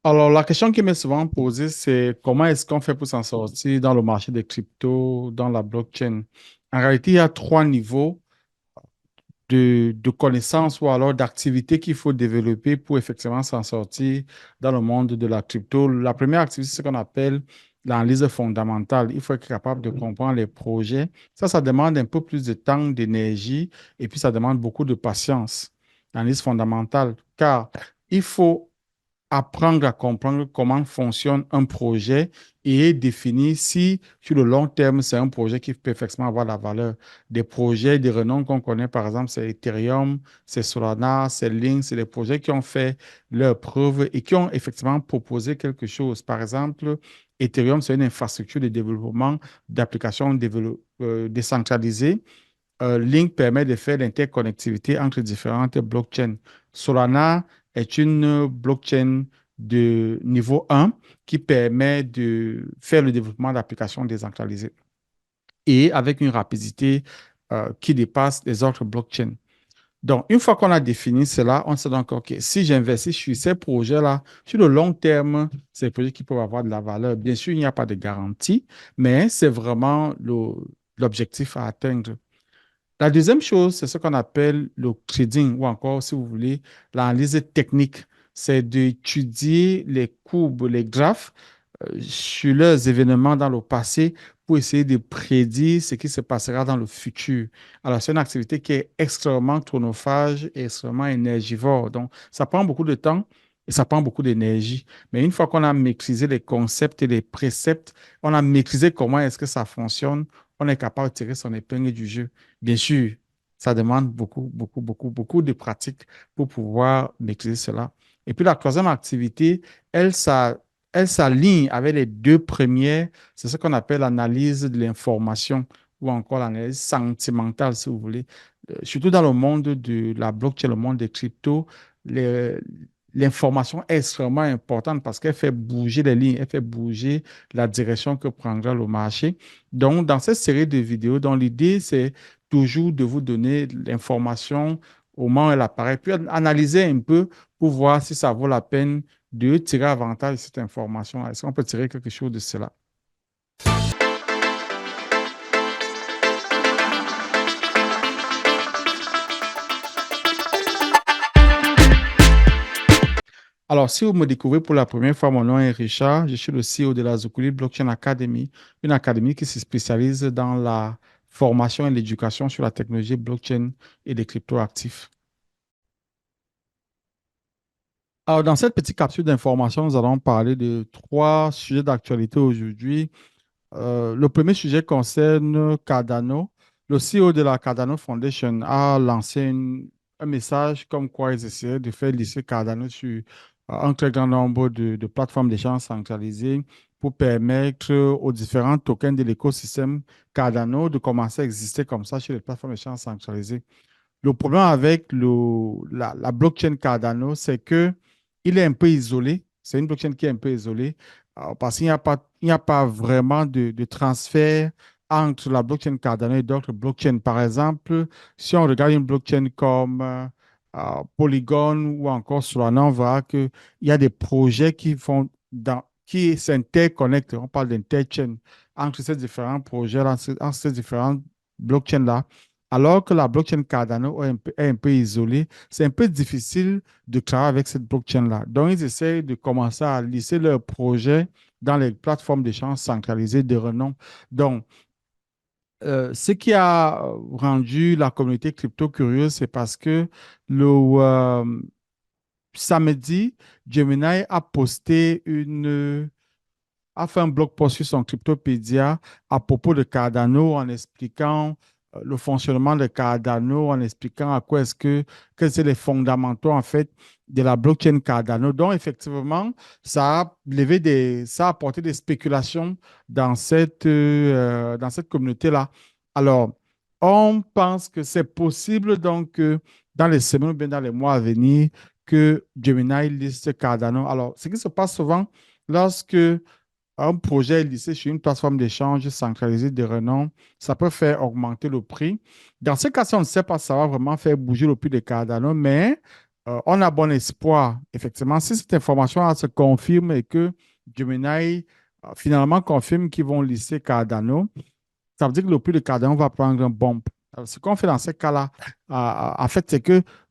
Alors, la question qui m'est souvent posée, c'est comment est-ce qu'on fait pour s'en sortir dans le marché des cryptos, dans la blockchain? En réalité, il y a trois niveaux de connaissances ou alors d'activités qu'il faut développer pour effectivement s'en sortir dans le monde de la crypto. La première activité, c'est ce qu'on appelle l'analyse fondamentale. Il faut être capable de comprendre les projets. Ça demande un peu plus de temps, d'énergie et puis ça demande beaucoup de patience. L'analyse fondamentale, car il faut apprendre à comprendre comment fonctionne un projet et définir si, sur le long terme, c'est un projet qui peut effectivement avoir la valeur. Des projets de renom qu'on connaît, par exemple, c'est Ethereum, c'est Solana, c'est Link, c'est des projets qui ont fait leurs preuves et qui ont effectivement proposé quelque chose. Par exemple, Ethereum, c'est une infrastructure de développement d'applications décentralisées. Link permet de faire l'interconnectivité entre différentes blockchains. Solana est une blockchain de niveau 1 qui permet de faire le développement d'applications décentralisées et avec une rapidité qui dépasse les autres blockchains. Donc, une fois qu'on a défini cela, on sait donc, OK, si j'investis sur ces projets-là, sur le long terme, c'est des projets qui peuvent avoir de la valeur. Bien sûr, il n'y a pas de garantie, mais c'est vraiment l'objectif à atteindre. La deuxième chose, c'est ce qu'on appelle le trading ou encore, si vous voulez, l'analyse technique. C'est d'étudier les courbes, les graphes sur leurs événements dans le passé pour essayer de prédire ce qui se passera dans le futur. Alors, c'est une activité qui est extrêmement chronophage et extrêmement énergivore. Donc, ça prend beaucoup de temps et ça prend beaucoup d'énergie. Mais une fois qu'on a maîtrisé les concepts et les préceptes, on a maîtrisé comment est-ce que ça fonctionne, on est capable de tirer son épingle du jeu. Bien sûr, ça demande beaucoup, beaucoup, beaucoup, beaucoup de pratique pour pouvoir maîtriser cela. Et puis la troisième activité, elle, ça, elle s'aligne avec les deux premières. C'est ce qu'on appelle l'analyse de l'information ou encore l'analyse sentimentale, si vous voulez. Surtout dans le monde de la blockchain, le monde des cryptos, les- l'information est extrêmement importante parce qu'elle fait bouger les lignes, elle fait bouger la direction que prendra le marché. Donc, dans cette série de vidéos, dont l'idée, c'est toujours de vous donner l'information au moment où elle apparaît, puis analyser un peu pour voir si ça vaut la peine de tirer avantage de cette information. Est-ce qu'on peut tirer quelque chose de cela? Alors, si vous me découvrez pour la première fois, mon nom est Richard. Je suis le CEO de la Zukuli Blockchain Academy, une académie qui se spécialise dans la formation et l'éducation sur la technologie blockchain et les cryptoactifs. Alors, dans cette petite capsule d'information, nous allons parler de trois sujets d'actualité aujourd'hui. Le premier sujet concerne Cardano. Le CEO de la Cardano Foundation a lancé un message comme quoi ils essaient de faire lisser Cardano sur un très grand nombre de plateformes d'échange centralisées pour permettre aux différents tokens de l'écosystème Cardano de commencer à exister comme ça sur les plateformes d'échange centralisées. Le problème avec la blockchain Cardano, c'est que il est un peu isolé. C'est une blockchain qui est un peu isolée parce qu'il n'y a pas vraiment de transfert entre la blockchain Cardano et d'autres blockchains. Par exemple, si on regarde une blockchain comme Polygon ou encore Solana, on verra qu'il y a des projets qui s'interconnectent. On parle d'interchain entre ces différents projets, entre ces différentes blockchains-là. Alors que la blockchain Cardano est un peu isolée, c'est un peu difficile de travailler avec cette blockchain-là. Donc, ils essaient de commencer à lisser leurs projets dans les plateformes d'échange centralisées de renom. Donc, ce qui a rendu la communauté crypto curieuse, c'est parce que samedi, Gemini a fait un blog post sur son Cryptopédia à propos de Cardano en expliquant le fonctionnement de Cardano, en expliquant quels sont les fondamentaux en fait de la blockchain Cardano. Donc, effectivement, ça a apporté des spéculations dans cette communauté-là. Alors, on pense que c'est possible donc dans les semaines ou bien dans les mois à venir que Gemini liste Cardano. Alors, ce qui se passe souvent lorsque un projet est listé sur une plateforme d'échange centralisée de renom, ça peut faire augmenter le prix. Dans ce cas-ci, on ne sait pas si ça va vraiment faire bouger le prix de Cardano, mais On a bon espoir, effectivement, si cette information se confirme et que Gemini finalement confirme qu'ils vont lister Cardano, ça veut dire que le prix de Cardano va prendre un bump. Ce qu'on fait dans ces cas-là, en fait,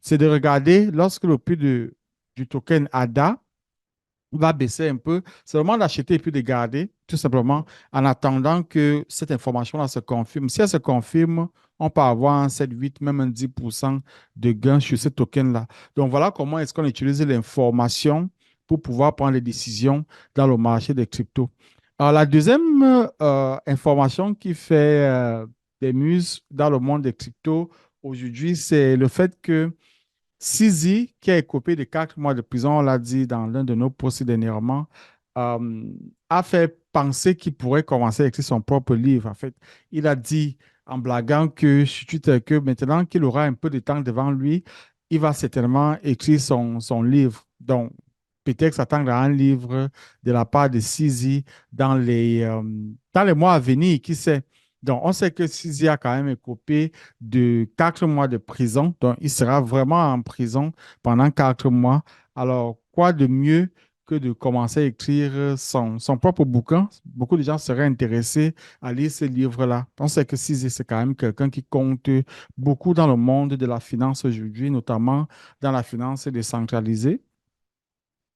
c'est de regarder lorsque le prix du token ADA va baisser un peu, c'est vraiment d'acheter et puis de garder, tout simplement, en attendant que cette information-là se confirme. Si elle se confirme, on peut avoir un 7, 8, même un 10% de gain sur ce token-là. Donc, voilà comment est-ce qu'on utilise l'information pour pouvoir prendre des décisions dans le marché des cryptos. Alors, la deuxième information qui fait des muses dans le monde des cryptos aujourd'hui, c'est le fait que Sizi, qui a écopé de 4 mois de prison, on l'a dit dans l'un de nos posts dernièrement, euh, a fait penser qu'il pourrait commencer à écrire son propre livre. En fait, il a dit en blaguant que, sur Twitter, que maintenant qu'il aura un peu de temps devant lui, il va certainement écrire son livre. Donc, peut-être s'attendre à un livre de la part de Sizi dans les mois à venir, qui sait. Donc, on sait que Sizi a quand même écopé de 4 mois de prison. Donc, il sera vraiment en prison pendant 4 mois. Alors, quoi de mieux que de commencer à écrire son propre bouquin? Beaucoup de gens seraient intéressés à lire ce livre-là. On sait que Sizi, c'est quand même quelqu'un qui compte beaucoup dans le monde de la finance aujourd'hui, notamment dans la finance décentralisée.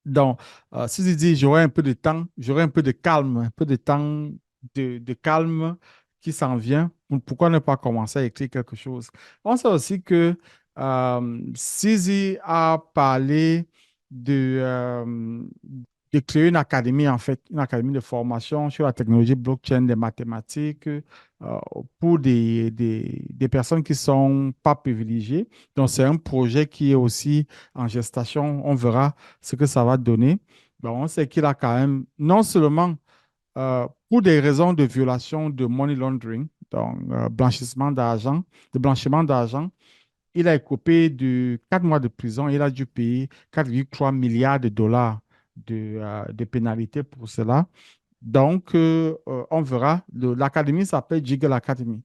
Donc, si je dis j'aurai un peu de temps, j'aurai un peu de calme, un peu de temps de calme qui s'en vient, pourquoi ne pas commencer à écrire quelque chose? On sait aussi que Sisi a parlé de, euh, de créer une académie, en fait, une académie de formation sur la technologie blockchain des mathématiques pour des personnes qui ne sont pas privilégiées. Donc, c'est un projet qui est aussi en gestation. On verra ce que ça va donner. Ben, on sait qu'il a quand même, non seulement pour des raisons de violation de money laundering, donc blanchissement d'argent, de blanchiment d'argent, il a écopé de 4 mois de prison. Il a dû payer 4,3 milliards de dollars de pénalités pour cela. Donc, on verra. L'académie s'appelle Jiggle Academy.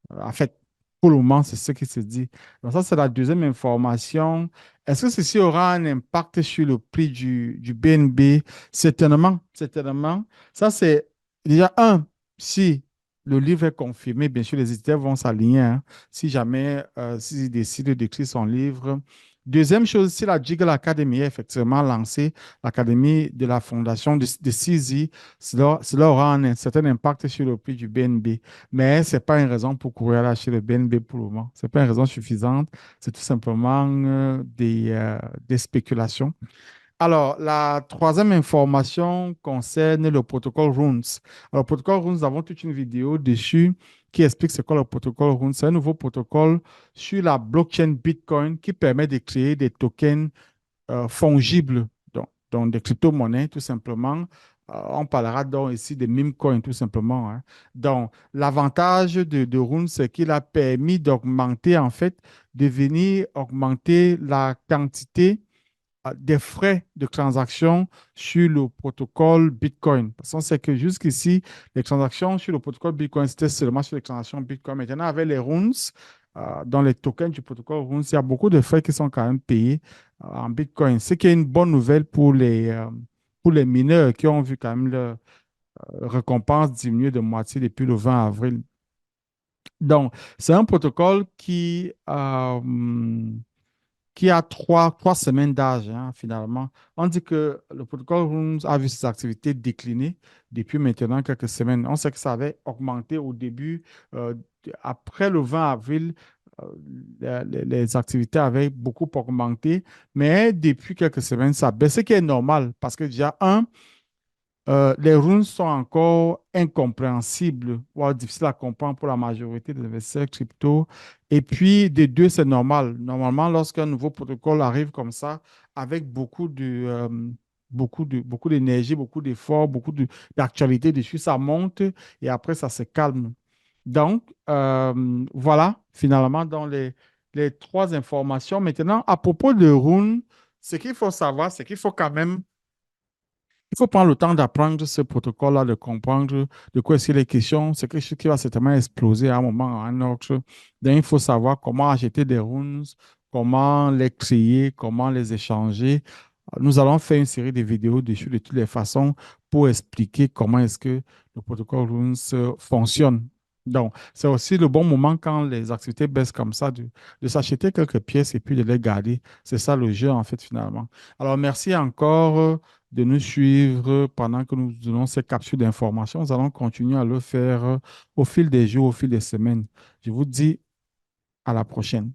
En fait, pour le moment, c'est ce qui se dit. Donc, ça, c'est la deuxième information. Est-ce que ceci aura un impact sur le prix du BNB? Certainement, certainement. Ça, c'est déjà un, si le livre est confirmé, bien sûr, les éditeurs vont s'aligner, hein, si jamais, s'ils décident d'écrire son livre. Deuxième chose, si la Jiggle Academy est effectivement lancée, l'Académie de la Fondation de CZ, cela aura un certain impact sur le prix du BNB. Mais ce n'est pas une raison pour courir acheter le BNB pour le moment. Ce n'est pas une raison suffisante. C'est tout simplement des spéculations. Alors, la troisième information concerne le protocole RUNS. Alors, le protocole RUNS, nous avons toute une vidéo dessus qui explique ce qu'est le protocole RUNS. C'est un nouveau protocole sur la blockchain Bitcoin qui permet de créer des tokens fongibles, donc des crypto-monnaies, tout simplement. On parlera donc ici des meme coins, tout simplement, hein. Donc, l'avantage de Rune, c'est qu'il a permis d'augmenter, en fait, de venir augmenter la quantité des frais de transaction sur le protocole Bitcoin. Parce qu'on sait que jusqu'ici, les transactions sur le protocole Bitcoin, c'était seulement sur les transactions Bitcoin. Maintenant, avec les runes, dans les tokens du protocole runes, il y a beaucoup de frais qui sont quand même payés en Bitcoin. Ce qui est une bonne nouvelle pour les mineurs qui ont vu quand même leur récompense diminuer de moitié depuis le 20 avril. Donc, c'est un protocole qui a trois semaines d'âge, hein, finalement. On dit que le protocole Rooms a vu ses activités décliner depuis maintenant quelques semaines. On sait que ça avait augmenté au début. Après le 20 avril, les activités avaient beaucoup augmenté, mais depuis quelques semaines, ça baisse, ce qui est normal parce que déjà, les runes sont encore incompréhensibles, voire difficiles à comprendre pour la majorité des investisseurs crypto. Et puis, de deux, c'est normal. Normalement, lorsqu'un nouveau protocole arrive comme ça, avec beaucoup d'énergie, beaucoup d'efforts, d'actualité dessus, ça monte et après, ça se calme. Donc, voilà, finalement, dans les trois informations. Maintenant, à propos de runes, ce qu'il faut savoir, c'est qu'il faut quand même il faut prendre le temps d'apprendre ce protocole-là, de comprendre de quoi est-ce qu'il est question. C'est quelque chose qui va certainement exploser à un moment ou à un autre. Donc, il faut savoir comment acheter des runes, comment les créer, comment les échanger. Nous allons faire une série de vidéos dessus de toutes les façons pour expliquer comment est-ce que le protocole Runes fonctionne. Donc, c'est aussi le bon moment quand les activités baissent comme ça de s'acheter quelques pièces et puis de les garder. C'est ça le jeu, en fait, finalement. Alors, merci encore de nous suivre pendant que nous donnons ces capsules d'informations. Nous allons continuer à le faire au fil des jours, au fil des semaines. Je vous dis à la prochaine.